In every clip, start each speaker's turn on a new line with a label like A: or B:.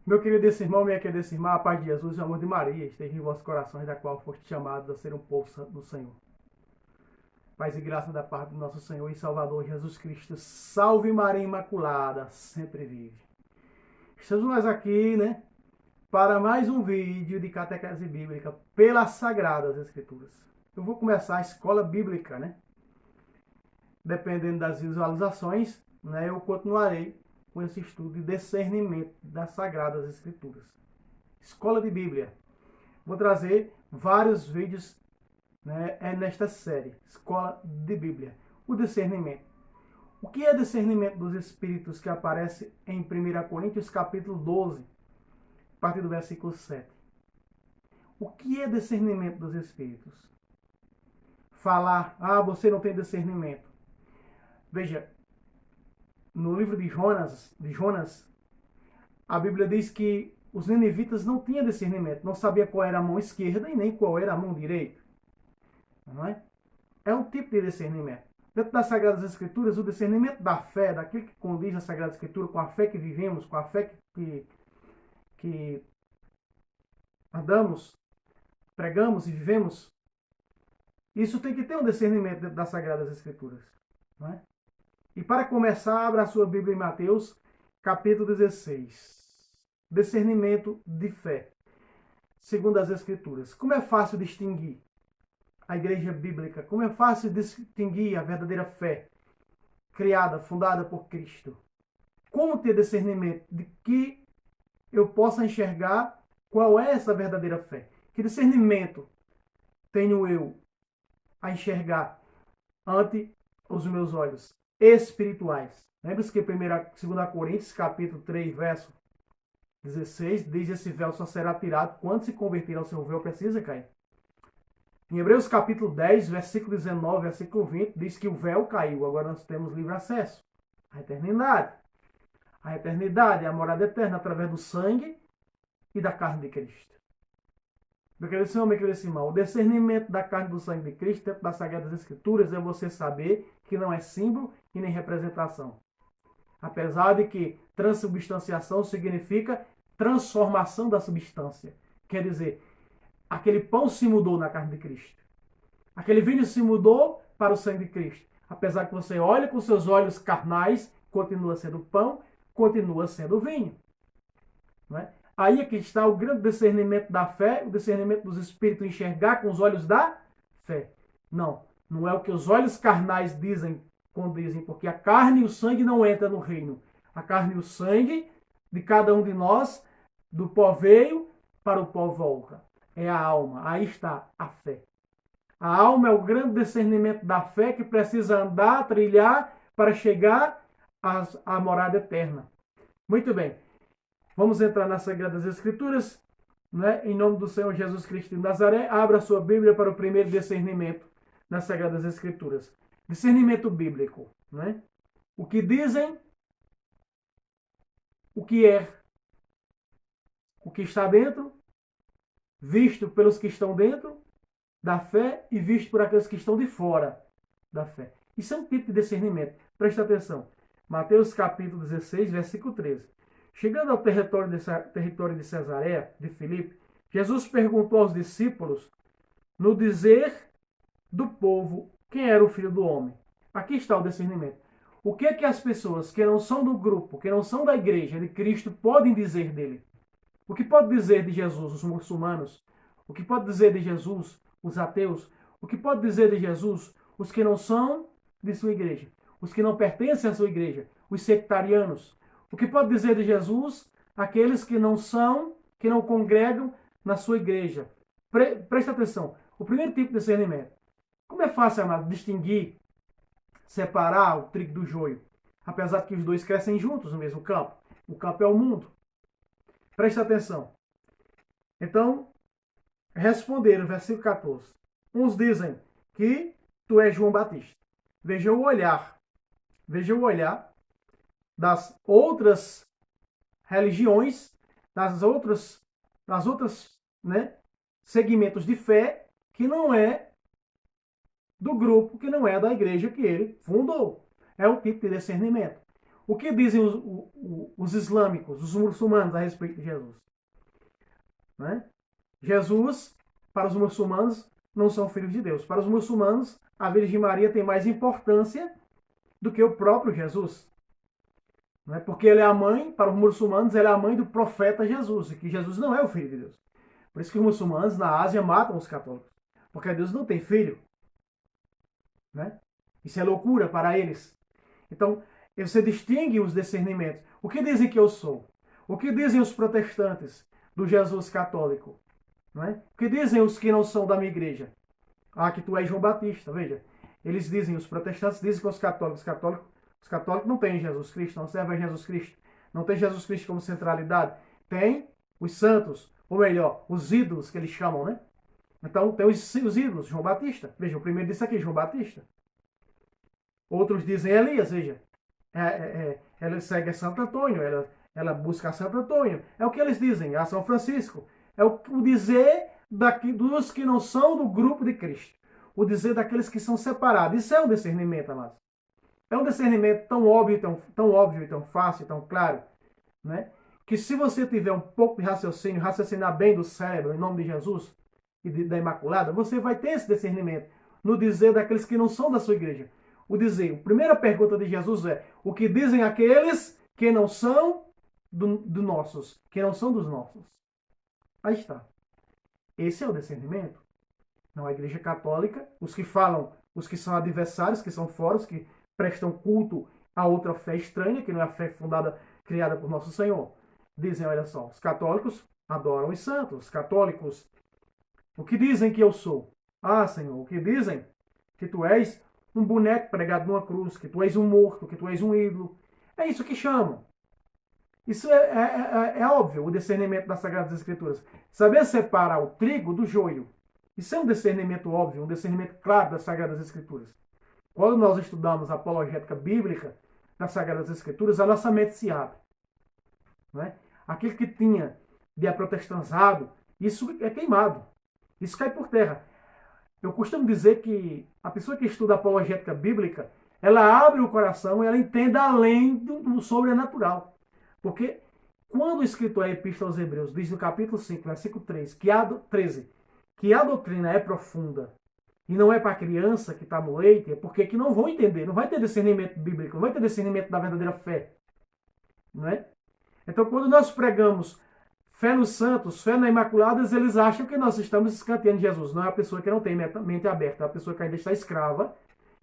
A: Meu querido irmão, minha querida irmã, a paz de Jesus e o amor de Maria esteja em vossos corações, da qual foste chamados a ser um povo santo do Senhor. Paz e graça da parte do nosso Senhor e Salvador Jesus Cristo. Salve Maria Imaculada, sempre vive. Estamos nós aqui, né, para mais um vídeo de catequese bíblica pelas Sagradas Escrituras. Eu vou começar a escola bíblica, né? Dependendo das visualizações, né, eu continuarei com esse estudo de discernimento das Sagradas Escrituras. Escola de Bíblia. Vou trazer vários vídeos, né, nesta série, Escola de Bíblia. O discernimento. O que é discernimento dos Espíritos que aparece em 1 Coríntios capítulo 12, a partir do versículo 7? O que é discernimento dos Espíritos? Falar, você não tem discernimento. Veja, no livro de Jonas, a Bíblia diz que os ninivitas não tinham discernimento, não sabia qual era a mão esquerda e nem qual era a mão direita. Não é? É um tipo de discernimento. Dentro das Sagradas Escrituras, o discernimento da fé, daquilo que condiz a Sagrada Escritura, com a fé que vivemos, com a fé que andamos, pregamos e vivemos, isso tem que ter um discernimento dentro das Sagradas Escrituras. Não é? E para começar, abra a sua Bíblia em Mateus, capítulo 16. Discernimento de fé, segundo as Escrituras. Como é fácil distinguir a igreja bíblica? Como é fácil distinguir a verdadeira fé criada, fundada por Cristo? Como ter discernimento de que eu possa enxergar qual é essa verdadeira fé? Que discernimento tenho eu a enxergar ante os meus olhos espirituais? Lembra-se que 2 Coríntios, capítulo 3, verso 16, diz: esse véu só será tirado quando se converter ao seu véu precisa cair. Em Hebreus capítulo 10, versículo 19, versículo 20, diz que o véu caiu. Agora nós temos livre acesso à eternidade. A eternidade é a morada eterna através do sangue e da carne de Cristo. Meu querido Senhor, meu querido irmão, o discernimento da carne e do sangue de Cristo dentro das Sagradas Escrituras é você saber que não é símbolo e nem representação. Apesar de que transubstanciação significa transformação da substância. Quer dizer, aquele pão se mudou na carne de Cristo. Aquele vinho se mudou para o sangue de Cristo. Apesar que você olha com seus olhos carnais, continua sendo pão, continua sendo vinho. Não é? Aí é que está o grande discernimento da fé, o discernimento dos espíritos, enxergar com os olhos da fé. Não, não é o que os olhos carnais condizem, porque a carne e o sangue não entram no reino. A carne e o sangue de cada um de nós, do pó veio, para o pó volta. É a alma, aí está a fé. A alma é o grande discernimento da fé que precisa andar, trilhar, para chegar à morada eterna. Muito bem. Vamos entrar nas Sagradas Escrituras, né? Em nome do Senhor Jesus Cristo de Nazaré. Abra sua Bíblia para o primeiro discernimento nas Sagradas Escrituras. Discernimento bíblico, né? O que dizem, o que é, o que está dentro, visto pelos que estão dentro da fé e visto por aqueles que estão de fora da fé. Isso é um tipo de discernimento. Presta atenção. Mateus capítulo 16, versículo 13. Chegando ao território de Cesareia, de Filipe, Jesus perguntou aos discípulos, no dizer do povo, quem era o Filho do Homem. Aqui está o discernimento. O que é que as pessoas que não são do grupo, que não são da igreja de Cristo, podem dizer dele? O que pode dizer de Jesus os muçulmanos? O que pode dizer de Jesus os ateus? O que pode dizer de Jesus os que não são de sua igreja? Os que não pertencem à sua igreja? Os sectarianos? O que pode dizer de Jesus aqueles que não são, que não congregam na sua igreja? Presta atenção. O primeiro tipo de discernimento. Como é fácil, amado, distinguir, separar o trigo do joio? Apesar de que os dois crescem juntos no mesmo campo. O campo é o mundo. Presta atenção. Então, responderam, versículo 14. Uns dizem que tu és João Batista. Veja o olhar das outras religiões, das outras, né, segmentos de fé que não é do grupo, que não é da igreja que ele fundou. É o tipo de discernimento. O que dizem os islâmicos, os muçulmanos a respeito de Jesus? Né? Jesus, para os muçulmanos, não são filhos de Deus. Para os muçulmanos, a Virgem Maria tem mais importância do que o próprio Jesus. Não é? Porque ele é a mãe, para os muçulmanos, ela é a mãe do profeta Jesus, e que Jesus não é o filho de Deus. Por isso que os muçulmanos na Ásia matam os católicos. Porque Deus não tem filho. Né? Isso é loucura para eles. Então, você distingue os discernimentos. O que dizem que eu sou? O que dizem os protestantes do Jesus católico? Não é? O que dizem os que não são da minha igreja? Ah, que tu és João Batista, veja. Eles dizem, os protestantes dizem que os católicos não têm Jesus Cristo, não servem a Jesus Cristo. Não tem Jesus Cristo como centralidade. Tem os santos, ou melhor, os ídolos que eles chamam, né? Então, tem os ídolos, João Batista. Veja, o primeiro disse aqui, João Batista. Outros dizem Elias, veja. Ela segue a Santo Antônio, ela busca a Santo Antônio. É o que eles dizem, a São Francisco. É o dos que não são do grupo de Cristo. O dizer daqueles que são separados. Isso é um discernimento, amados. É um discernimento tão óbvio, tão óbvio, tão fácil, tão claro, né? Que se você tiver um pouco de raciocínio, raciocinar bem do cérebro, em nome de Jesus e da Imaculada, você vai ter esse discernimento no dizer daqueles que não são da sua igreja. O dizer, a primeira pergunta de Jesus é: o que dizem aqueles que não são nossos, que não são dos nossos? Aí está. Esse é o discernimento. Não a igreja católica, os que falam, os que são adversários, que são fora, os que prestam culto a outra fé estranha, que não é a fé fundada, criada por nosso Senhor. Dizem, olha só, os católicos adoram os santos, os católicos. O que dizem que eu sou? Ah, Senhor, o que dizem? Que tu és um boneco pregado numa cruz, que tu és um morto, que tu és um ídolo. É isso que chamam. Isso é óbvio, o discernimento das Sagradas Escrituras. Saber separar o trigo do joio. Isso é um discernimento óbvio, um discernimento claro das Sagradas Escrituras. Quando nós estudamos a apologética bíblica das Sagradas Escrituras, a nossa mente se abre. Não é? Aquilo que tinha de aprotestanzado, isso é queimado. Isso cai por terra. Eu costumo dizer que a pessoa que estuda a apologética bíblica, ela abre o coração e ela entende além do sobrenatural. Porque quando o escritor da Epístola aos Hebreus diz no capítulo 5, versículo 13, que a doutrina é profunda e não é para criança que está no leite, é porque que não vão entender, não vai ter discernimento bíblico, não vai ter discernimento da verdadeira fé. Não é? Então, quando nós pregamos fé nos santos, fé na Imaculada, eles acham que nós estamos escanteando Jesus. Não é a pessoa que não tem mente aberta, é a pessoa que ainda está escrava,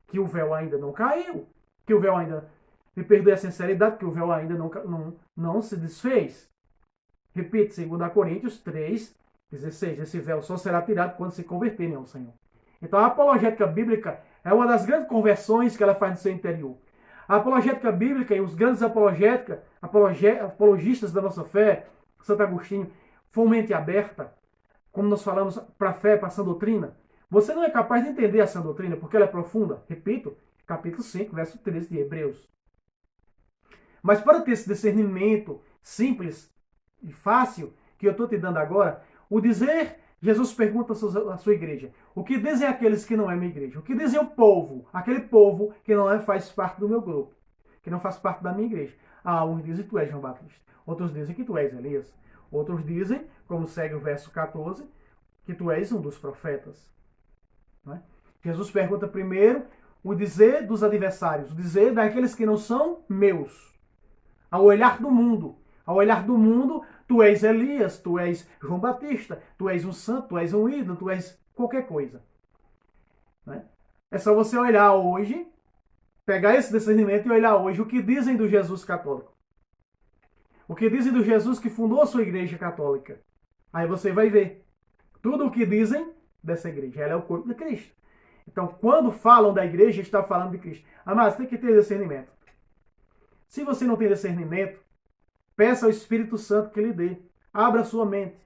A: que o véu ainda não caiu, que o véu ainda, me perdoe a sinceridade, que o véu ainda não se desfez. Repito, 2 Coríntios 3, 16, esse véu só será tirado quando se converterem ao Senhor. Então a apologética bíblica é uma das grandes conversões que ela faz no seu interior. A apologética bíblica e os grandes apologistas da nossa fé, Santo Agostinho, com mente aberta, como nós falamos, para a fé, para a sã doutrina. Você não é capaz de entender a sã doutrina porque ela é profunda. Repito, capítulo 5, verso 13 de Hebreus. Mas para ter esse discernimento simples e fácil que eu estou te dando agora, o dizer, Jesus pergunta à sua igreja, o que dizem aqueles que não é minha igreja? O que dizem o povo? Aquele povo que não faz parte do meu grupo, que não faz parte da minha igreja. Ah, uns dizem que tu és João Batista. Outros dizem que tu és Elias. Outros dizem, como segue o verso 14, que tu és um dos profetas. Não é? Jesus pergunta primeiro o dizer dos adversários, o dizer daqueles que não são meus. Ao olhar do mundo. Ao olhar do mundo, tu és Elias, tu és João Batista, tu és um santo, tu és um ídolo, tu és qualquer coisa. Né? É só você olhar hoje, pegar esse discernimento e olhar hoje o que dizem do Jesus católico. O que dizem do Jesus que fundou a sua igreja católica. Aí você vai ver tudo o que dizem dessa igreja. Ela é o corpo de Cristo. Então, quando falam da igreja, está falando de Cristo. Mas tem que ter discernimento. Se você não tem discernimento, peça ao Espírito Santo que lhe dê. Abra sua mente.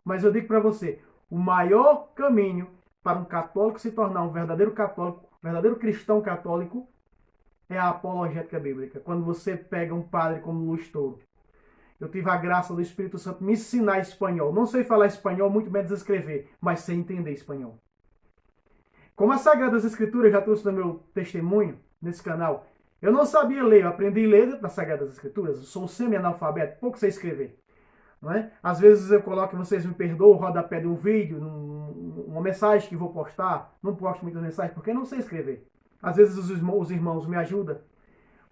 A: Mas eu digo para você, o maior caminho para um católico se tornar um verdadeiro católico, verdadeiro cristão católico, é a apologética bíblica. Quando você pega um padre como Luiz Touro. Eu tive a graça do Espírito Santo me ensinar espanhol. Não sei falar espanhol, muito menos escrever, mas sei entender espanhol. Como as Sagradas Escrituras já trouxe no meu testemunho, nesse canal, Eu não sabia ler, eu aprendi a ler dentro das Sagradas Escrituras. Eu sou um semi-analfabeto, pouco sei escrever. Não é? Às vezes eu coloco, vocês me perdoam, o rodapé de um vídeo, uma mensagem que vou postar. Não posto muitas mensagens porque eu não sei escrever. Às vezes os irmãos me ajudam.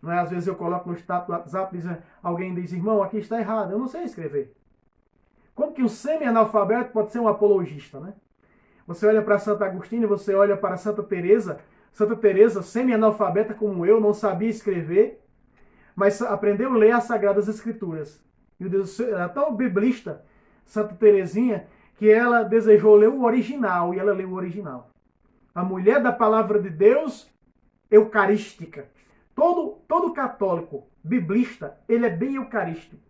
A: Não é? Às vezes eu coloco no status do WhatsApp, alguém diz, irmão, aqui está errado. Eu não sei escrever. Como que um semi-analfabeto pode ser um apologista, né? Você olha para Santo Agostinho, você olha para Santa Teresa. Santa Teresa, semi-analfabeta como eu, não sabia escrever, mas aprendeu a ler as Sagradas Escrituras. E Deus era tão biblista, Santa Teresinha, que ela desejou ler o original, e ela leu o original. A mulher da palavra de Deus, eucarística. Todo católico biblista, ele é bem eucarístico.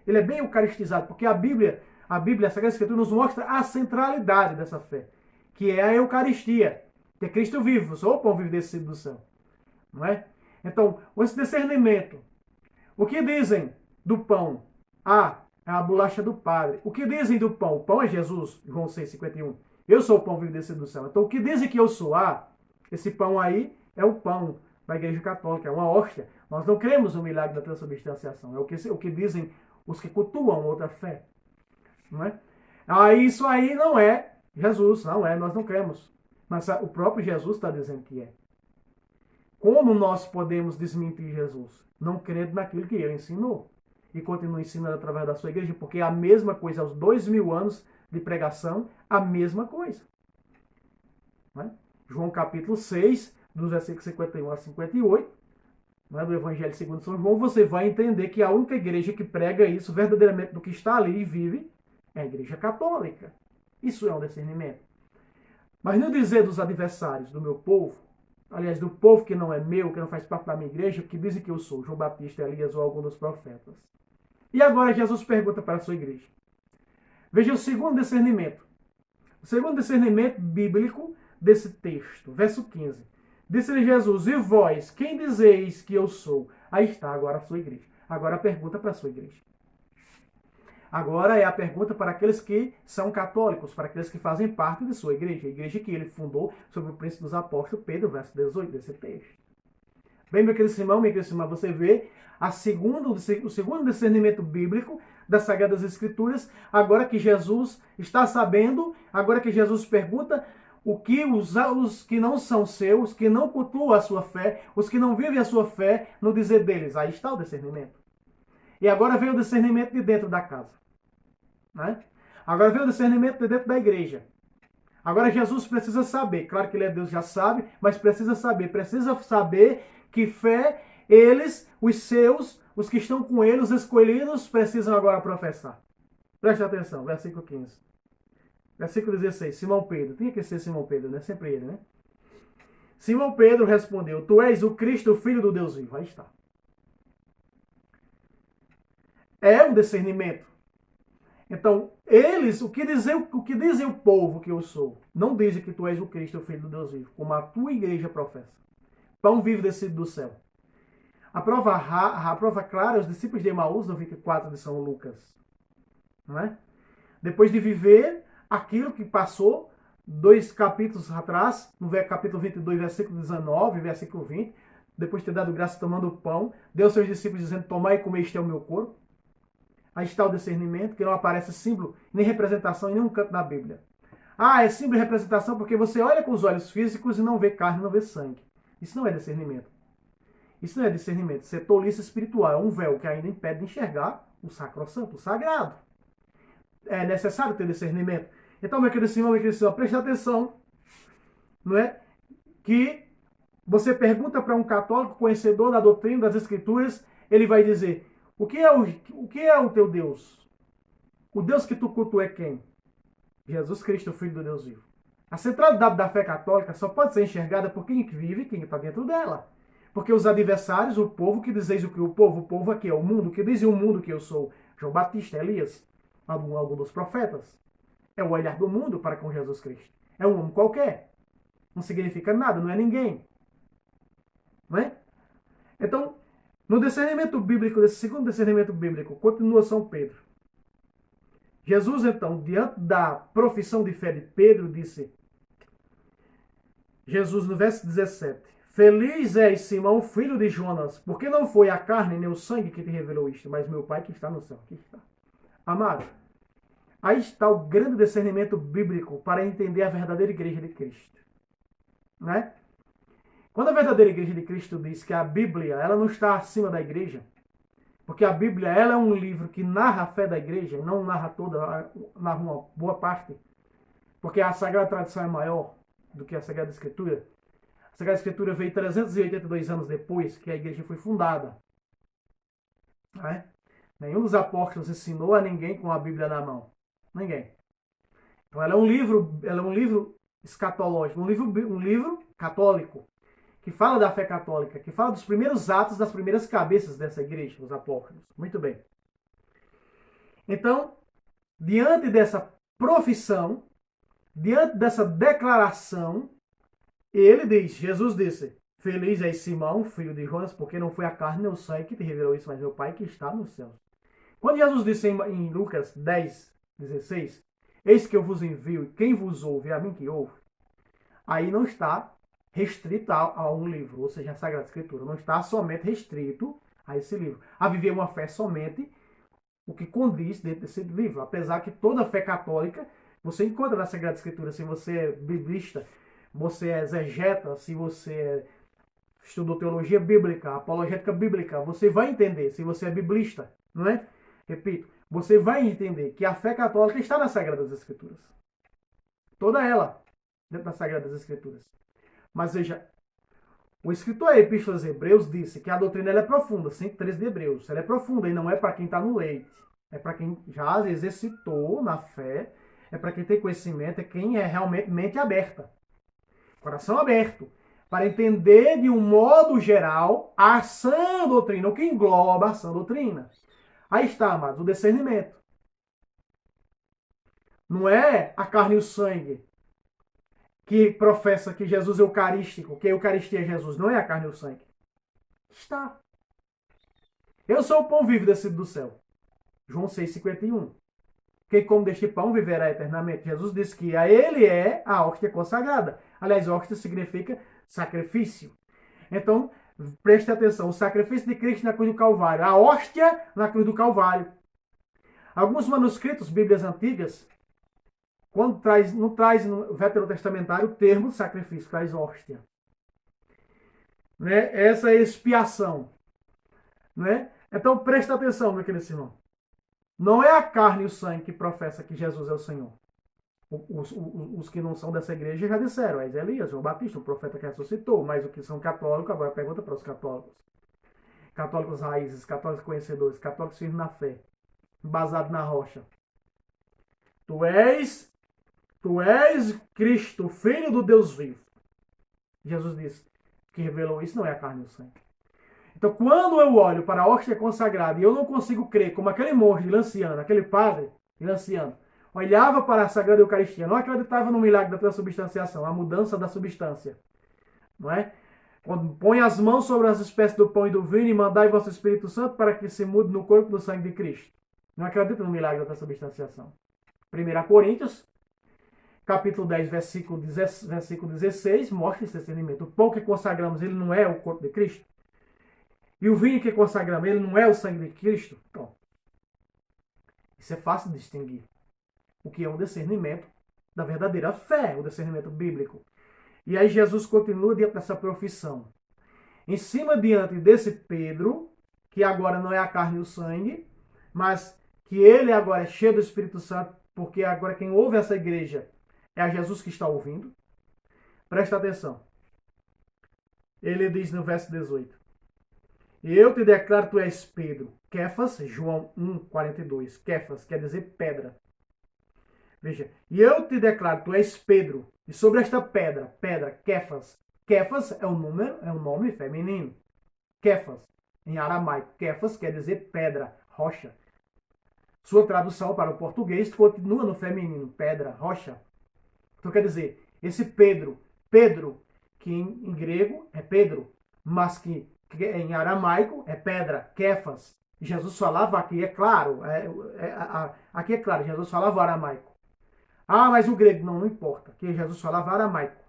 A: Ele é bem eucaristizado, porque a Bíblia, a Sagrada Escritura, nos mostra a centralidade dessa fé, que é a Eucaristia, que é Cristo vivo, sou o pão vivo descido do céu. Não é? Então, esse discernimento. O que dizem do pão? Ah, é a bolacha do Padre. O que dizem do pão? O pão é Jesus, João 6,51. Eu sou o pão vivo descido do céu. Então, o que dizem que eu sou? Ah, esse pão aí é o pão da Igreja Católica, é uma hóstia. Nós não cremos no milagre da transubstanciação. É o que dizem os que cultuam outra fé. Não é? Isso aí não é Jesus, não é, nós não cremos. Mas o próprio Jesus está dizendo que é. Como nós podemos desmentir Jesus? Não crendo naquilo que ele ensinou. E continua ensinando através da sua igreja, porque é a mesma coisa, aos 2000 anos de pregação, a mesma coisa. Não é? João capítulo 6, dos versículos 51 a 58, não é, do Evangelho segundo São João, você vai entender que a única igreja que prega isso verdadeiramente do que está ali e vive é a Igreja Católica. Isso é um discernimento. Mas no dizer dos adversários do meu povo, aliás, do povo que não é meu, que não faz parte da minha igreja, que dizem que eu sou João Batista, Elias ou algum dos profetas. E agora Jesus pergunta para a sua igreja. Veja o segundo discernimento. O segundo discernimento bíblico desse texto, verso 15. Disse-lhe Jesus, e vós, quem dizeis que eu sou? Aí está agora a sua igreja. Agora a pergunta para a sua igreja. Agora é a pergunta para aqueles que são católicos, para aqueles que fazem parte de sua igreja. A igreja que ele fundou sobre o príncipe dos apóstolos, Pedro, verso 18 desse texto. Bem, meu querido irmão, minha querida irmã, você vê o segundo discernimento bíblico das Sagradas Escrituras, agora que Jesus está sabendo, agora que Jesus pergunta o que os que não são seus, que não cultuam a sua fé, os que não vivem a sua fé, no dizer deles. Aí está o discernimento. E agora vem o discernimento de dentro da casa. Né? Agora vem o discernimento de dentro da igreja. Agora Jesus precisa saber, claro que ele é Deus, já sabe, mas precisa saber que fé eles, os seus, os que estão com ele, os escolhidos, precisam agora professar. Preste atenção, versículo 15. Versículo 16, Simão Pedro. Tinha que ser Simão Pedro, né? Sempre ele, né? Simão Pedro respondeu, tu és o Cristo, o Filho do Deus vivo. Aí está. É um discernimento. Então, eles, o que dizem o povo que eu sou? Não dizem que tu és o Cristo, o Filho do Deus vivo, como a tua igreja professa. Pão vivo descido do céu. A prova clara, os discípulos de Emaús, no 24 de São Lucas. Não é? Depois de viver aquilo que passou 2 capítulos atrás, no capítulo 22, versículo 19, versículo 20, depois de ter dado graça tomando o pão, deu aos seus discípulos dizendo, tomai e comei, este é o meu corpo. Aí está o discernimento, que não aparece símbolo, nem representação em nenhum canto da Bíblia. Ah, é símbolo e representação porque você olha com os olhos físicos e não vê carne, não vê sangue. Isso não é discernimento. Isso não é discernimento. Isso é tolice espiritual. É um véu que ainda impede de enxergar o sacrossanto, o sagrado. É necessário ter discernimento. Então, meu querido irmão, preste atenção. Não é? Que você pergunta para um católico conhecedor da doutrina, das escrituras, ele vai dizer, o que é o teu Deus? O Deus que tu cultua é quem? Jesus Cristo, o Filho do Deus vivo. A centralidade da fé católica só pode ser enxergada por quem vive e quem está dentro dela. Porque os adversários, o povo, que dizeis o que o povo aqui é o mundo, que dizem o mundo que eu sou, João Batista, Elias, algum dos profetas, é o olhar do mundo para com Jesus Cristo. É um homem qualquer. Não significa nada, não é ninguém. Não é? Então, no discernimento bíblico, desse segundo discernimento bíblico, continua São Pedro. Jesus, então, diante da profissão de fé de Pedro, disse, Jesus, no verso 17, Feliz és, Simão, filho de Jonas, porque não foi a carne nem o sangue que te revelou isto, mas meu Pai que está no céu. Aqui está. Amado, aí está o grande discernimento bíblico para entender a verdadeira igreja de Cristo. Né? Quando a verdadeira igreja de Cristo diz que a Bíblia ela não está acima da igreja, porque a Bíblia ela é um livro que narra a fé da igreja, não narra toda, narra uma boa parte, porque a Sagrada Tradição é maior do que a Sagrada Escritura. A Sagrada Escritura veio 382 anos depois que a igreja foi fundada. Né? Nenhum dos apóstolos ensinou a ninguém com a Bíblia na mão. Ninguém. Então ela é um livro escatológico, um livro católico, que fala da fé católica, que fala dos primeiros atos, das primeiras cabeças dessa igreja, os apóstolos. Muito bem. Então, diante dessa profissão, diante dessa declaração, ele diz, Jesus disse, feliz és Simão, filho de Jonas, porque não foi a carne nem o sangue que te revelou isso, mas meu Pai que está nos céus. Quando Jesus disse em Lucas 10, 16, eis que eu vos envio, e quem vos ouve é a mim que ouve, aí não está restrito a um livro, ou seja, a Sagrada Escritura. Não está somente restrito a esse livro. A viver uma fé somente o que condiz dentro desse livro. Apesar que toda fé católica você encontra na Sagrada Escritura. Se você é biblista, você é exegeta, se você estudou teologia bíblica, apologética bíblica, você vai entender. Se você é biblista, não é? Repito, você vai entender que a fé católica está nas Sagradas Escrituras. Toda ela dentro das Sagradas Escrituras. Mas veja, o escritor da Epístola aos Hebreus disse que a doutrina ela é profunda, 5:13 de Hebreus. Ela é profunda e não é para quem está no leite. É para quem já exercitou na fé, é para quem tem conhecimento, é quem é realmente mente aberta. Coração aberto. Para entender de um modo geral a sã doutrina, o que engloba a sã doutrina. Aí está, amados, o discernimento. Não é a carne e o sangue que professa que Jesus é eucarístico, que a Eucaristia é Jesus, não é a carne e o sangue. Está. Eu sou o pão vivo descido do céu. João 6,51. Quem come deste pão viverá eternamente. Jesus disse que a ele é a hóstia consagrada. Aliás, hóstia significa sacrifício. Então, preste atenção. O sacrifício de Cristo na cruz do Calvário. A hóstia na cruz do Calvário. Alguns manuscritos, Bíblias antigas, quando não traz no veterotestamentário o termo sacrifício, traz hóstia. Né? Essa é expiação. Né? Então presta atenção, meu querido irmão. Não é a carne e o sangue que professa que Jesus é o Senhor. Os que não são dessa igreja já disseram. É Elias, João Batista, o profeta que ressuscitou. Mas os que são católicos, agora pergunta para os católicos. Católicos raízes, católicos conhecedores, católicos firmes na fé. Baseado na rocha. Tu és Cristo, Filho do Deus vivo. Jesus disse que revelou isso não é a carne e o sangue. Então, quando eu olho para a hóstia consagrada e eu não consigo crer como aquele monge de Lanciano, aquele padre de Lanciano, olhava para a Sagrada Eucaristia, não acreditava no milagre da transubstanciação, a mudança da substância. Não é? Quando põe as mãos sobre as espécies do pão e do vinho e mandai vosso Espírito Santo para que se mude no corpo e no sangue de Cristo. Não acredita no milagre da transubstanciação. 1 Coríntios, capítulo 10, versículo 16, mostra esse discernimento. O pão que consagramos, ele não é o corpo de Cristo? E o vinho que consagramos, ele não é o sangue de Cristo? Então, isso é fácil de distinguir. O que é um discernimento da verdadeira fé, o discernimento bíblico. E aí Jesus continua diante dessa profissão. Em cima, diante desse Pedro, que agora não é a carne e o sangue, mas que ele agora é cheio do Espírito Santo, porque agora quem ouve essa igreja é a Jesus que está ouvindo. Presta atenção. Ele diz no verso 18. Eu te declaro, tu és Pedro. Kefas, João 1,42. Kefas quer dizer pedra. Veja. E eu te declaro, tu és Pedro. E sobre esta pedra, Kefas. Kefas é um nome feminino. Kefas, em aramaico. Kefas quer dizer pedra, rocha. Sua tradução para o português continua no feminino. Pedra, rocha. Então quer dizer, esse Pedro, que em grego é Pedro, mas que em aramaico é pedra, Kefas. Jesus falava aqui, é claro, aqui é claro, Jesus falava aramaico. Ah, mas o grego não importa, que Jesus falava aramaico.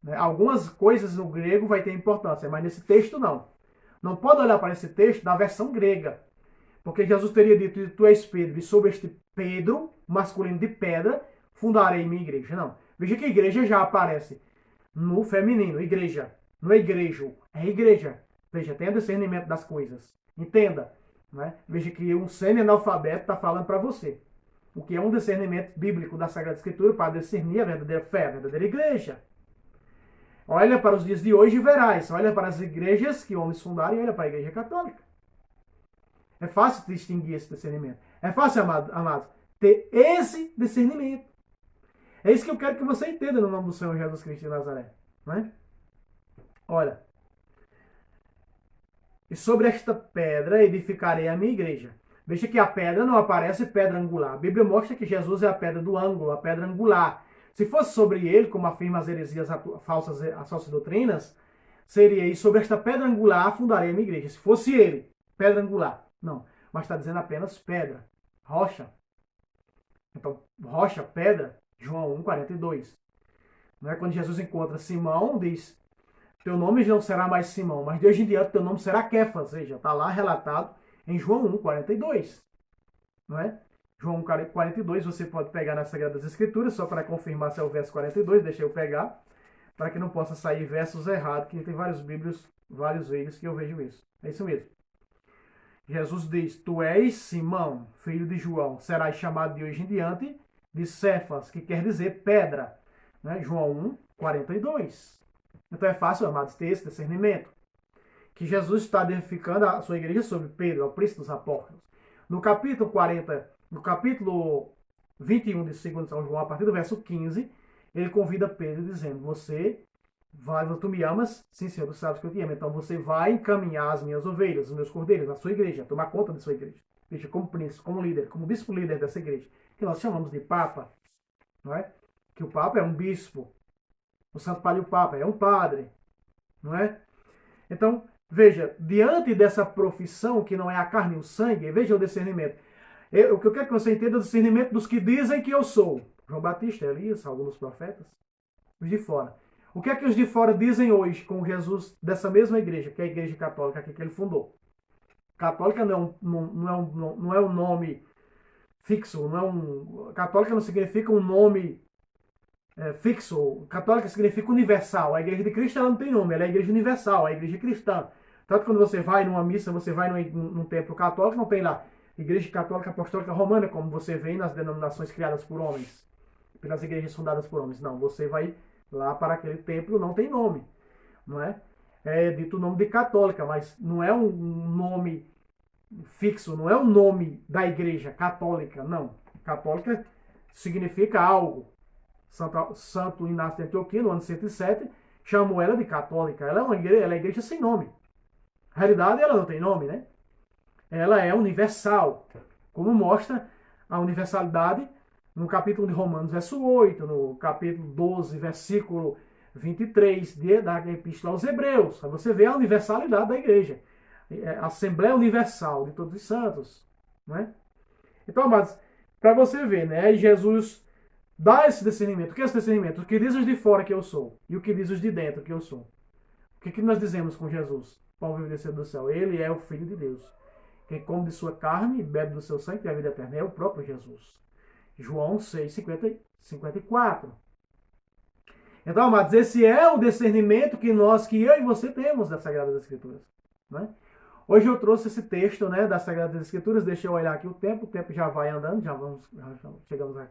A: Né? Algumas coisas no grego vai ter importância, mas nesse texto não. Não pode olhar para esse texto da versão grega. Porque Jesus teria dito, tu és Pedro, e sobre este Pedro, masculino de pedra, fundarei minha igreja. Não. Veja que igreja já aparece no feminino, igreja. Não é igrejo, é igreja. Veja, tenha discernimento das coisas. Entenda. Né? Veja que um semi-analfabeto está falando para você. O que é um discernimento bíblico da Sagrada Escritura para discernir a verdadeira fé, a verdadeira igreja. Olha para os dias de hoje e verás. Olha para as igrejas que homens fundaram e olha para a igreja católica. É fácil distinguir esse discernimento. É fácil, amados, ter esse discernimento. É isso que eu quero que você entenda no nome do Senhor Jesus Cristo de Nazaré. Né? Olha. E sobre esta pedra edificarei a minha igreja. Veja que a pedra não aparece pedra angular. A Bíblia mostra que Jesus é a pedra do ângulo, a pedra angular. Se fosse sobre ele, como afirmam as heresias falsas, as falsas doutrinas, seria aí sobre esta pedra angular fundarei a minha igreja. Se fosse ele, pedra angular. Não, mas está dizendo apenas pedra, rocha. Então, rocha, pedra, João 1,42. Né? Quando Jesus encontra Simão, diz, teu nome não será mais Simão, mas de hoje em diante teu nome será Kefas. Ou seja, está lá relatado em João 1,42. Não é? João 1,42, você pode pegar nas Sagradas Escrituras, só para confirmar se é o verso 42, deixa eu pegar, para que não possa sair versos errados, que tem vários vídeos que eu vejo isso. É isso mesmo. Jesus diz, tu és Simão, filho de João, serás chamado de hoje em diante de Cefas, que quer dizer pedra. Né? João 1,42. Então é fácil, amados, ter esse discernimento. Que Jesus está edificando a sua igreja sobre Pedro, o príncipe dos apóstolos. No capítulo 21 de 2 São João, a partir do verso 15, ele convida Pedro dizendo, tu me amas? Sim, Senhor, tu sabes que eu te amo. Então você vai encaminhar as minhas ovelhas, os meus cordeiros, a sua igreja, tomar conta da sua igreja. Veja, como príncipe, como líder, como bispo líder dessa igreja, que nós chamamos de Papa, não é? Que o Papa é um bispo. O Santo Padre e o Papa é um padre, não é? Então, veja, diante dessa profissão que não é a carne e o sangue, veja o discernimento. O que eu quero que você entenda é o discernimento dos que dizem que eu sou. João Batista, Elias, alguns dos profetas, os de fora. O que é que os de fora dizem hoje com Jesus dessa mesma igreja, que é a igreja católica aqui que ele fundou? Católica não é um nome fixo, católica não significa um nome fixo. Católica significa universal. A igreja de Cristo ela não tem nome, ela é a igreja universal, a igreja cristã. Tanto quando você vai numa missa, você vai num templo católico, não tem lá Igreja Católica Apostólica Romana, como você vê nas denominações criadas por homens, pelas igrejas fundadas por homens. Não, você vai lá para aquele templo, não tem nome, não é? É dito o nome de católica, mas não é um nome fixo, não é o nome da igreja católica, não. Católica significa algo. Santo Inácio de Antioquia, no ano 107, chamou ela de católica. Ela é a igreja sem nome. Na realidade, ela não tem nome, né? Ela é universal, como mostra a universalidade no capítulo de Romanos, verso 8, no capítulo 12, versículo 23 da Epístola aos Hebreus. Aí você vê a universalidade da igreja. A Assembleia Universal de Todos os Santos. Né? Então, amados, para você ver, né? Jesus dá esse discernimento. O que é esse discernimento? O que diz os de fora que eu sou e o que diz os de dentro que eu sou. O que nós dizemos com Jesus? Pão vivo descer do céu. Ele é o Filho de Deus. Quem come de sua carne e bebe do seu sangue tem a vida eterna. É o próprio Jesus. João 6, 54. Então, amados, esse é o discernimento que eu e você temos das Sagradas Escrituras. Né? Hoje eu trouxe esse texto, né, das Sagradas Escrituras. Deixa eu olhar aqui o tempo já vai andando, chegamos a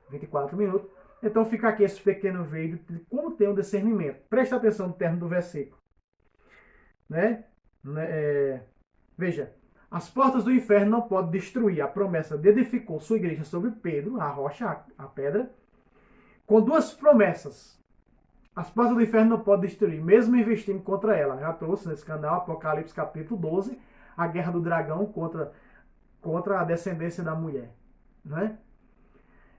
A: 24 minutos. Então fica aqui esse pequeno vídeo de como ter um discernimento. Presta atenção no término do versículo. Né? Veja, as portas do inferno não podem destruir a promessa de edificou sua igreja sobre Pedro, a rocha, a pedra, com duas promessas. As portas do inferno não podem destruir, mesmo investindo contra ela. Já trouxe nesse canal, Apocalipse capítulo 12, a guerra do dragão contra a descendência da mulher. Né?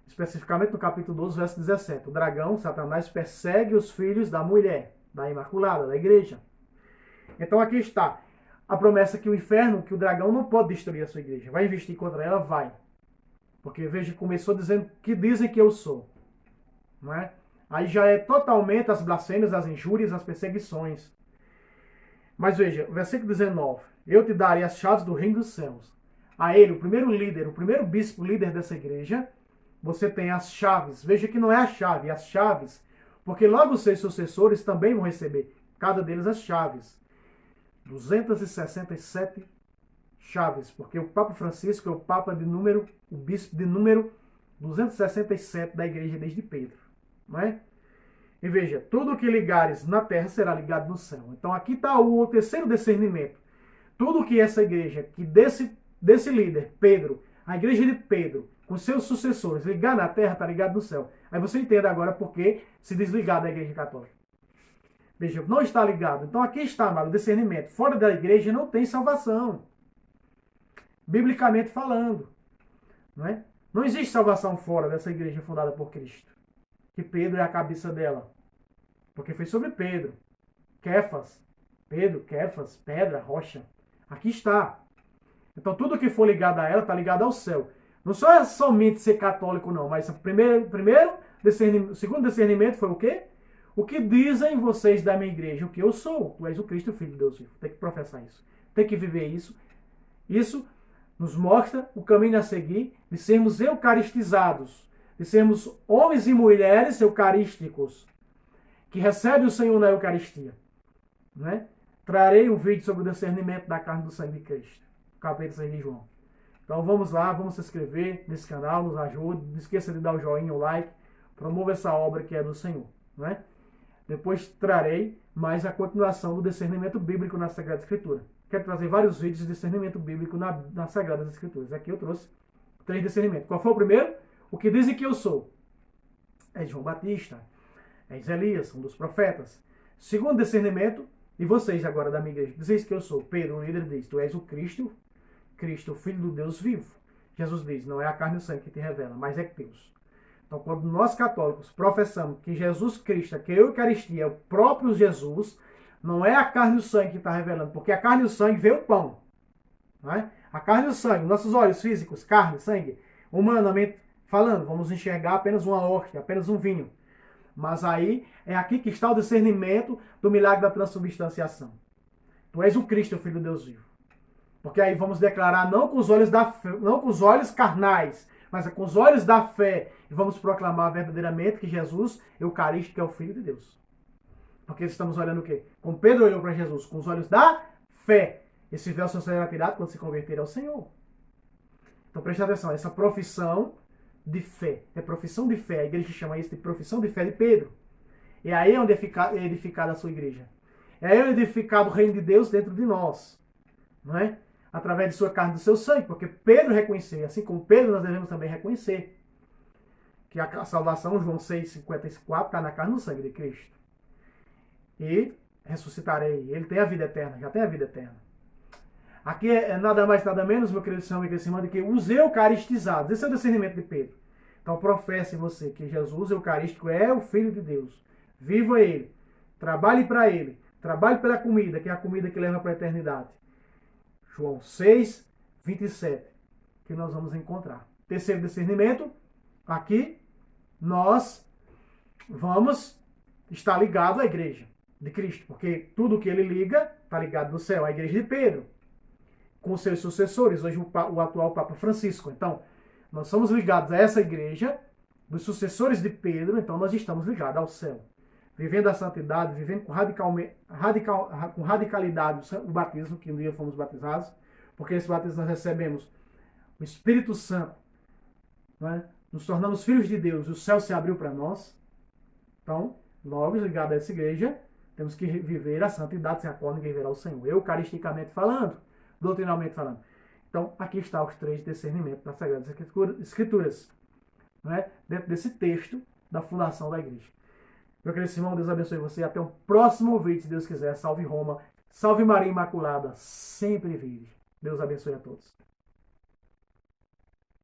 A: Especificamente no capítulo 12, verso 17. O dragão, Satanás, persegue os filhos da mulher, da Imaculada, da igreja. Então aqui está a promessa que o inferno, que o dragão não pode destruir a sua igreja. Vai investir contra ela? Vai. Porque, veja, começou dizendo que dizem que eu sou. Não é? Aí já é totalmente as blasfêmias, as injúrias, as perseguições. Mas veja, versículo 19. Eu te darei as chaves do reino dos céus. A ele, o primeiro líder, o primeiro bispo líder dessa igreja, você tem as chaves. Veja que não é a chave, é as chaves. Porque logo os seus sucessores também vão receber, cada deles as chaves. 267 chaves, porque o Papa Francisco é o Papa de número, o bispo de número 267 da igreja desde Pedro. Não é? E veja, tudo que ligares na terra será ligado no céu. Então aqui está o terceiro discernimento. Tudo que essa igreja, que desse líder, Pedro, a igreja de Pedro, com seus sucessores, ligar na terra, está ligado no céu. Aí você entende agora por que se desligar da igreja católica. Veja, não está ligado. Então aqui está, amado, o discernimento. Fora da igreja não tem salvação. Biblicamente falando. Não é? Não existe salvação fora dessa igreja fundada por Cristo. Que Pedro é a cabeça dela. Porque foi sobre Pedro. Kefas. Pedro, Kefas, pedra, rocha. Aqui está. Então tudo que for ligado a ela está ligado ao céu. Não só é somente ser católico, não. Mas o segundo discernimento foi o quê? O que dizem vocês da minha igreja? O que eu sou? Tu és o Cristo, o Filho de Deus vivo. Tem que professar isso. Tem que viver isso. Isso nos mostra o caminho a seguir de sermos eucaristizados. De sermos homens e mulheres eucarísticos. Que recebem o Senhor na Eucaristia. Não é? Trarei um vídeo sobre o discernimento da carne do sangue de Cristo. Capítulo 6 de João. Então vamos lá, vamos se inscrever nesse canal, nos ajude. Não esqueça de dar o joinha, o like. Promova essa obra que é do Senhor. Não é? Depois trarei mais a continuação do discernimento bíblico na Sagrada Escritura. Quero trazer vários vídeos de discernimento bíblico nas Sagradas Escrituras. Aqui eu trouxe 3 discernimentos. Qual foi o primeiro? O que dizem que eu sou? É João Batista. É Elias, um dos profetas. Segundo discernimento, e vocês agora da minha igreja, dizeis que eu sou. Pedro, o líder, diz, tu és o Cristo, Cristo, o Filho do Deus vivo. Jesus diz, não é a carne e o sangue que te revela, mas é Deus. Então, quando nós católicos professamos que Jesus Cristo, que a Eucaristia é o próprio Jesus, não é a carne e o sangue que está revelando, porque a carne e o sangue vê o pão. Não é? A carne e o sangue, nossos olhos físicos, carne, sangue, humanamente falando, vamos enxergar apenas uma hóstia, apenas um vinho. Mas aí é aqui que está o discernimento do milagre da transubstanciação. Tu és o Cristo, o Filho de Deus vivo. Porque aí vamos declarar não com os olhos não com os olhos carnais, mas com os olhos da fé. E vamos proclamar verdadeiramente que Jesus, Eucarístico, é o Filho de Deus. Porque estamos olhando o quê? Como Pedro olhou para Jesus, com os olhos da fé. Esse véu só será tirado quando se converter ao Senhor. Então preste atenção, essa profissão de fé. É profissão de fé. A igreja chama isso de profissão de fé de Pedro. E aí é onde é edificada a sua igreja. É aí onde é edificado o reino de Deus dentro de nós. Não é? Através de sua carne e do seu sangue. Porque Pedro reconheceu, assim como Pedro nós devemos também reconhecer que a salvação, João 6,54, está na carne e no sangue de Cristo. E ressuscitarei. Ele tem a vida eterna, já tem a vida eterna. Aqui é nada mais, nada menos, meu querido irmão e querida irmã, do que os eucaristizados. Esse é o discernimento de Pedro. Então professe você que Jesus Eucarístico é o Filho de Deus. Viva Ele. Trabalhe para Ele. Trabalhe pela comida, que é a comida que leva para a eternidade. João 6, 27, que nós vamos encontrar. Terceiro discernimento, aqui nós vamos estar ligado à igreja de Cristo, porque tudo que ele liga está ligado no céu, à igreja de Pedro, com seus sucessores, hoje o atual Papa Francisco. Então, nós somos ligados a essa igreja, dos sucessores de Pedro, então nós estamos ligados ao céu. Vivendo a santidade, vivendo com radicalidade o batismo, que um dia fomos batizados, porque nesse batismo nós recebemos o Espírito Santo, não é? Nos tornamos filhos de Deus, e o céu se abriu para nós. Então, logo ligados a essa igreja, temos que viver a santidade sem a qual ninguém verá o Senhor, eucaristicamente falando, doutrinalmente falando. Então, aqui está os 3 discernimentos das Sagradas Escrituras, não é? Dentro desse texto da fundação da igreja. Meu querido irmão, Deus abençoe você. Até o próximo vídeo, se Deus quiser. Salve Roma. Salve Maria Imaculada. Sempre virgem. Deus abençoe a todos.